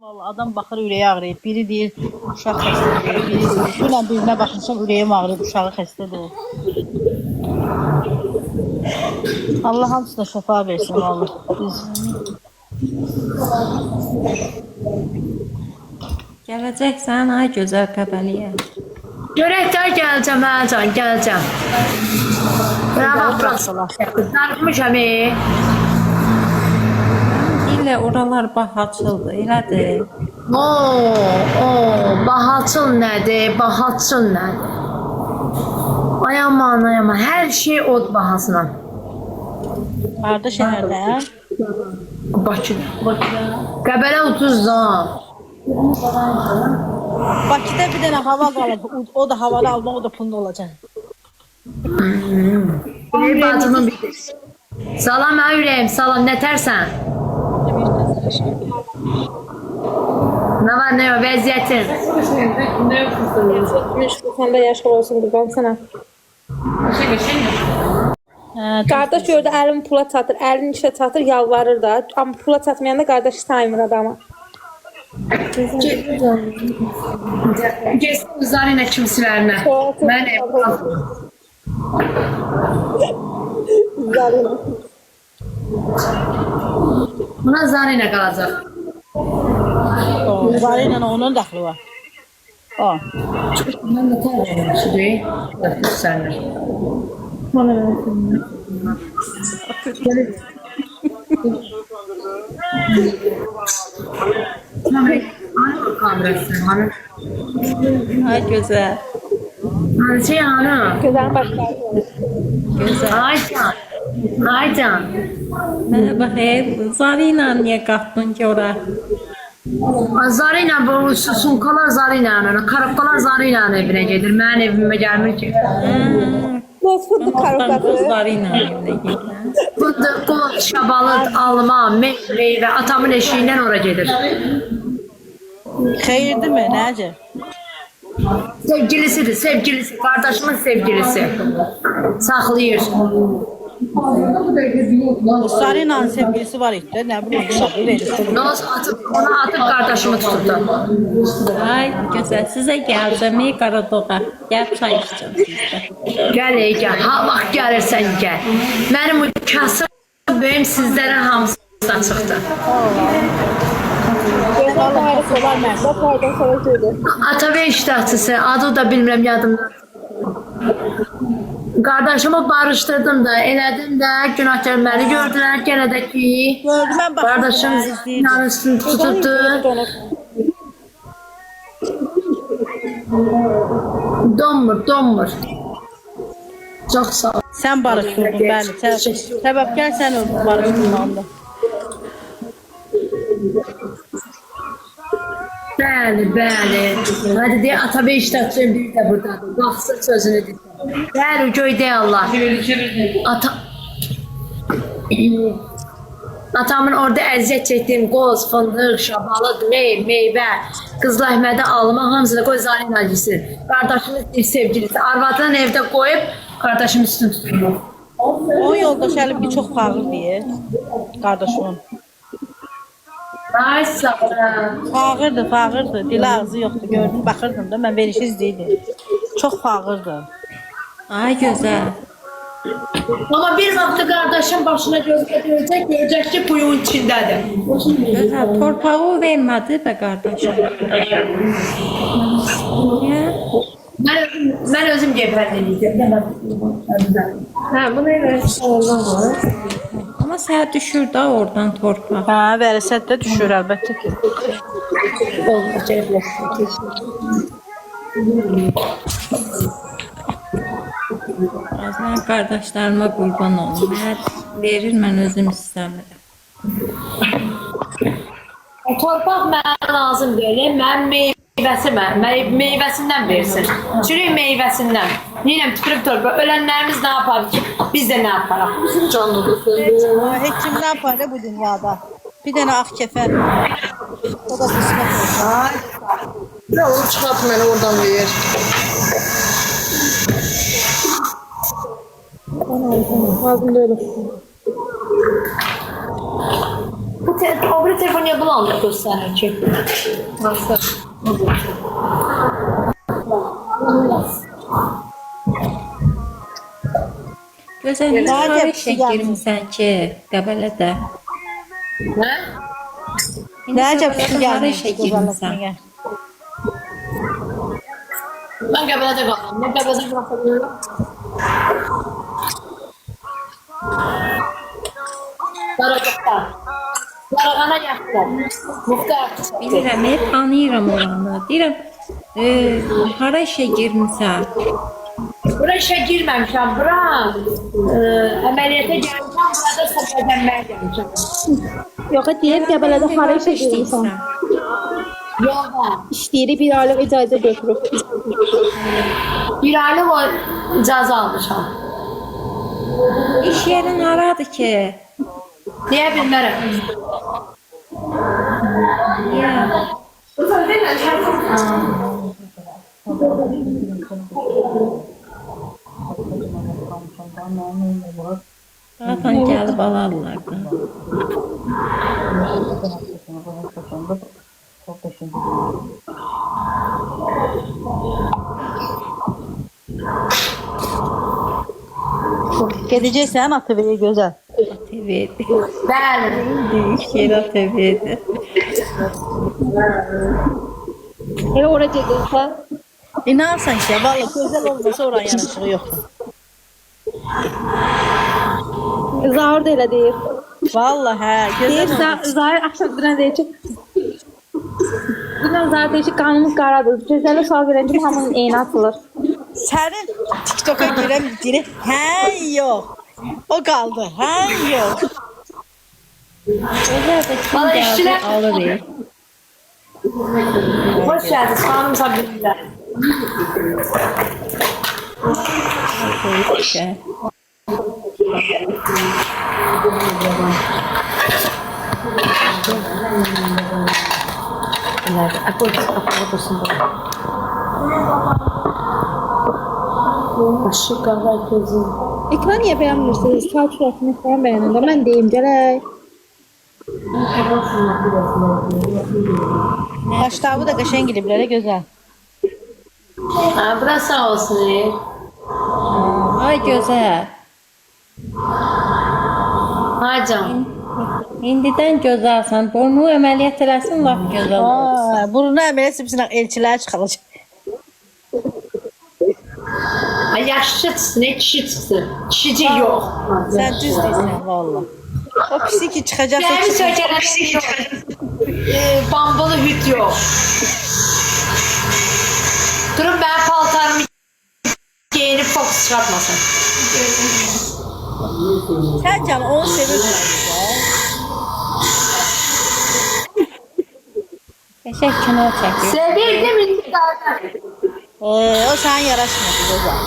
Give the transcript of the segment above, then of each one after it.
Vallahi adam baxır ürəyi ağrıyıb. Biri deyir uşaq xəstədir, biri deyir. Dünən birinə baxmışam ürəyim ağrıyıb, uşağı xəstədir. Allah hamısına şəfa versin vallahi. Biz Gələcəksən, ay gözəl Qəbəliyə. Görəkdə gələcəm, hə can, gələcəm. Bravo, bravo. Darıxmışam, İlə oralar bax açıldı, elədir. Bahaçıl nədir, bahaçıl nədir? Ay aman, ay aman, hər şey od bahasına. harda şəhərdə? Bakıda. Qəbələ 30 zam. Bakıda bir dənə hava qalıb. O da havalı almaq, o da pullu olacaq. Ey bacımın bir. Salam ay ürəyim, salam, nə tərsən? Nə var, nə yok, vəziyyətin? Sen de yaşlı olsun kurban sana. Kardeş gördü elin pula çatır, elin işe çatır, yalvarır da. Ama pula çatmayanda kardeş saymır adamı. Geçsin Zarina kimsilərinə. Mən Buna Zarina qalacaq. Var ilə onun daxili var. O. Mən də tərəfim. Sənə. Ay gözəl, Şey hanım. Güzel başlar. gözəl. Ay can. Mənə bax, Zarina niyə qalxdın ki ora? Zarina bu sunkalar Zarina'nın, karapkalar Zarina'nın evine gelir. Mənim evime gelmir ki. Boz fındık Ondan karıkları. Zarina evinə gedirəm. Fındık, qoz, şabalıt, alma, meyve, atamın eşiğinden ora gelir. Xeyirdir mi? Necə? Sevgilisidir, sevgilisi, kardeşimin sevgilisi. Saxlayır. Sarina'nın sevgilisi var idi. Nə bilim, uşağı verir. Noz atıp, ona atıp kardeşimi tutubdu. Ay gözəl, sizə gələcəm, Qaradoğa. Gəl çay içəcəm sizdə. Gəl, gəl. Ha vaxt gəlirsən gəl. Mənim o kasıb böyüm sizlərə hamısı açıqdır. Allah solar mən. Bak pardon sana söyle. Atabey iştahçısı, adı da bilmirəm yadımdan. Qardaşımı barışdırdım da, elədim də, günahkar məni gördülər, gənə də ki, Gördüm mən baxdım. qardaşım zinanın üstünü tutubdu. Donmur. Çox sağ ol. Sən barışdırdın, bəli. Səbəbkar sən barışdırdın onda. Bəli. Hadi deyə Atabey iştahçı bir də buradadır. Baxsın sözünü deyir. Bəli, göydə Allah. Atamın orada əziyyət çəkdiyim qoz, fındıq, şabalıd, meyvə, qızıl əhmədə alma, hamısını qoy Zarina yesin. Qardaşımız bir sevgilisi. Arvadını evdə qoyub, qardaşımın üstünü tutur. O yoldaş Əlim ki, çox fağır deyir. Qardaşımın. Ay sağ ol. Fağırdı. Dili ağzı yoxdur. Gördüm, baxırdım da. Mən verişi izləyirdim. Çox fağırdı. Ay gözəl. Ama bir vaxtı qardaşım başına görəcək ki, quyunun içindədir. Gözəl, torpağı vermədi be qardaşım. Niyə? Mən özüm gebərliydim. Ha bunu evet. Allah var. Amma sənə düşür da oradan torpaq. Hə, vərəsət də düşür əlbəttə ki. Mən qardaşlarıma qurban olum. Hər verir, mən özüm istəmirəm. Torpaq mənə lazım deyil. Mən meyvəsindən versin. Çürük meyvəsindən. Neyəm tüpürüb torpaq. Ölənlərimiz nə yapar ki? Biz də nə yaparaq? Bizim canlıdır. Heç kim nə yapar da bu dünyada? Bir dənə ağ kəfən. O da qismət olsun. Ya onu çıkart beni oradan ver. Ağzımda öyle. Bu O bir telefon niye bulandı gösterir ki? Nasıl? Gözəl, indi Daha hara tepsi işə gəlsin. girmisən ki, Qəbələdə? Ne? İndi Necə Qəbələdə pişi hara gəlmiş işə gözəlləşmə girmisən? gəl. Ben Qəbələdə qalıram. Ne Qəbələdə qalıram? Qaracaqlar. Qarağana yaxşılar. Muxtar. Bilirəm, tanıyıram oranı. Deyirəm, hara işə girmisən? Bura işe girmemişim. Bura əməliyyata gəlmişəm. Burada səfərlənməyə gəlmişəm. Yox, deyir Qəbələdə hara işə girmisən? Yolda. İşləyir, bir aylıq icazə götürüb. Bir aylıq o icazə almışam. İş yerin haradır ki? Deyə bilmərəm. Niyə? Zaten gəlib alarlar da. Gedəcəksən ATV-yə gözəl. TV'di. Bəli. İş yeri TV'di. Elə ora gedirsən. İnanırsan ki, vallahi gözəl olmasa oranın yanaşığı yoxdur. Zahir də elə deyir. Vallahi hə, Deyir, gözəl olmasa. Zahir axşam birən deyir ki, Bilmem Zahir deyir ki, qanımız qaradır. Gözələ sual verən kimi hamının eyni atılır. Sənin TikTok'a girən biri hə yox. O qaldı. Hə yox. Gözəl də kim Valla gəldi işçilər- alır. Hoş geldiniz. Hanım sabirler. İşte. Başı kadar gözüm. Ekran niyə bəyənmirsiniz? Saat sürətini falan bəyənin də. Mən deyim, gələk. Başlavı da qəşəng gidiblər, gözəl. Ha, burası sağ olsun. Ay gözəl. Ha canım. İndidən gözəlsən. Burnu əməliyyat eləsin, lap gözəl olursan. Aa, burnu əmələ sipsinə elçilər çıxılacaq. Ha, yaşlı çıksın, ne kişi çıksın. Kişici yok. Sən düz deyirsən valla. O pisi ki çıxacaqsa Değerli çıxacaq. söylenen yok. Bambalı hüt yok. Durun ben paltarımı giyinip fokus çıkartmasın. Sən canım onu sevirsən. Qəşəng kino çəkir. Sevirdim indi zaten. O sana yaraşmır gözəl.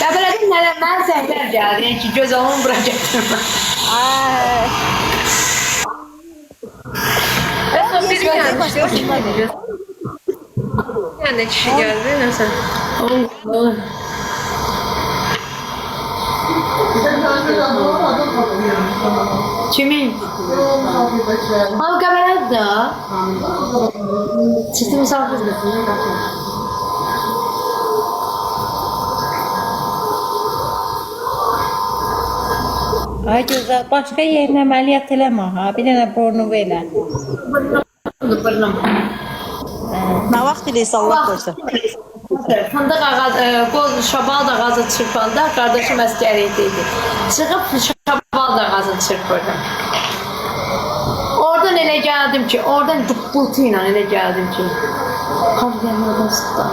Ya böyle bir neler zehirler geldi ki göz alımı bırakacaktım. Ay. En son biri Gözəl gelmiş. başqa başına deyir. Yani kişi geldi. Neyse. Kimin? Al kamerayı da. Çıktı misafir. Ay gözəl. Başqa yerinə əməliyyat eləmə ha. Bir dənə burnu elə. Burnum. Nə vaxt eləyirsə Allah qoysa. Fındıq qoz şabal ağacı çırpanda qardaşım əskəriydiydi. Çıxıb şabal ağacını çırpırdım. Oradan elə gəldim ki, oradan duppultu ilə elə gəldim ki. Oradan sıxdım.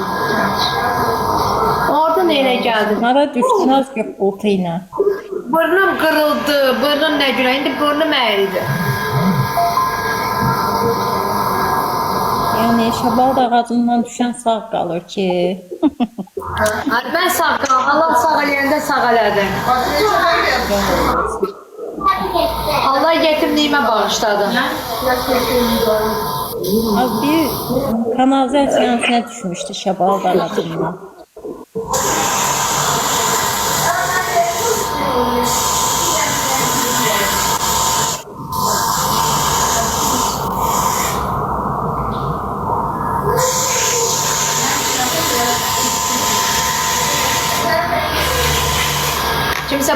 Oradan elə gəldim. Hara düşdün az göqqultu ilə. Burnum qırıldı, burnum nə günə, indi burnum əyildi. Yəni şabal ağacından düşən sağ qalır ki. Mən sağ qalam, Allah sağ eləyəndə sağ elədi. Allah yetimliyimə bağışladı. Az bir kanalizasiyanın içine düşmüştü şabal ağacından.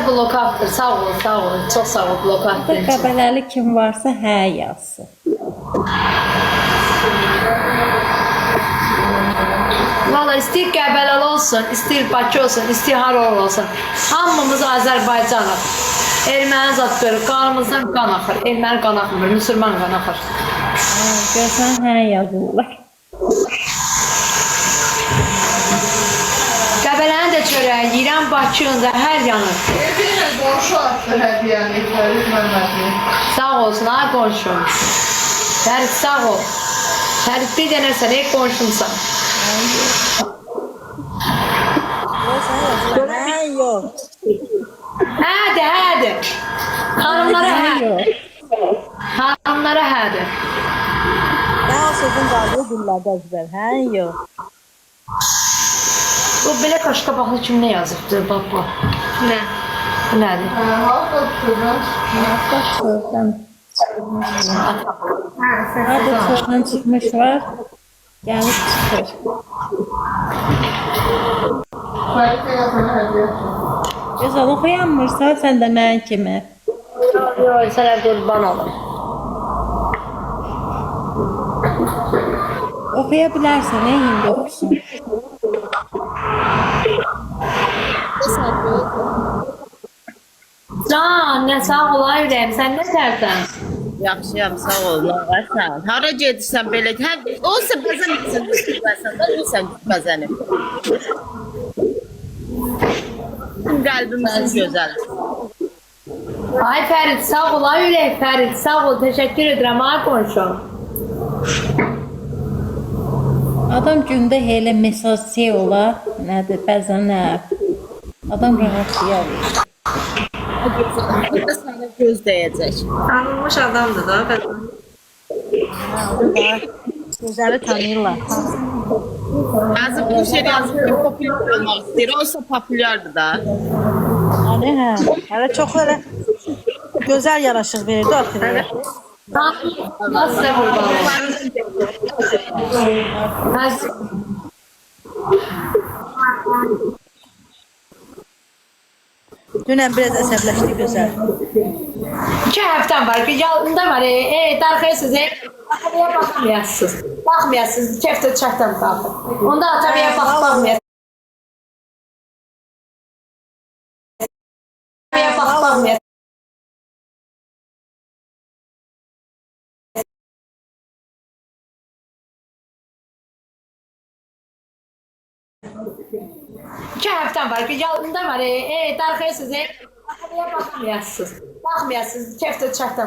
blokatdır. Sağ ol, sağ ol. Çox sağ ol blok attığın için. Qəbələli kim varsa hə yazsın. Valla istəyir Qəbələli olsun, istəyir Bakı olsun, istəyir Harol olsun. Hamımız Azərbaycanıq. Erməni zat görür, qanımızdan qan axır. Erməni qan axmır, müsəlman qan axır. Görsən hə yazırlar. Qəbələni də çörəyi yeyirəm, Bakının da hər yanı. Bir qonşu attı hədiyyəni Fərid Məmmədli. Sağ olsun, ay qonşum. Fərid sağ ol. Fərid bir dənə sən, ey qonşumsan. Hə, yox. Hədir, hədir. Xanımlara hədir. Xanımlara hədir. Mən o sözün qaldığı günlərdə əzbər. Hə, yox. Bu belə qaşqabaqlı kim nə yazıbdır, baba? Nə? Bu nədir? Halka tutudan Sözdən. Hadi sözdən çıxmış var. Gəlib çıxır. Fərid'e yazana hədiyyə. Gözəl oxuyanmırsa sən də mən kimi. Yox, sənə qurban olum. Oxuya bilərsən, indi oxusun. Can, nə sağ ola ürəyim, sən nə tərsən? Yaxşıyam, sağ ol, yavaşsan. Hara gedirsən belə? Hə, olsa bəzən gitməsən, olsan gitməzəni. Qəlbimizin gözəl. Ay Fərid, sağ ola ürək Fərid, sağ ol, təşəkkür edirəm, ay qonşum. Adam gündə elə mesaj ola, nədir, bəzən nə? Adam rahatlayar. Burada sənə göz dəyəcək. Tanınmış adamdır da bəzən. Gözəli tanıyırlar. Yazıb bu şey yazıb ki, populyar olmaq istəyir, olsa populyardır da. Yəni, hə. Hələ çox elə gözəl yaraşıq verirdi ortaya. Nasıl qurban olum? Dünən biraz əsəbləşdi gözəl. 2 həftəm var ki, yalında var, darxıysınız, atamaya baxmayasınız. Baxmayasınız, kəftə çəkdən qaldır. Onda atamaya baxmayasınız. Atamaya baxmayasınız. İki həftəm var ki, yalında var, darxıysınız, atamaya baxmayasınız. Baxmayasınız, kəftə çəkdən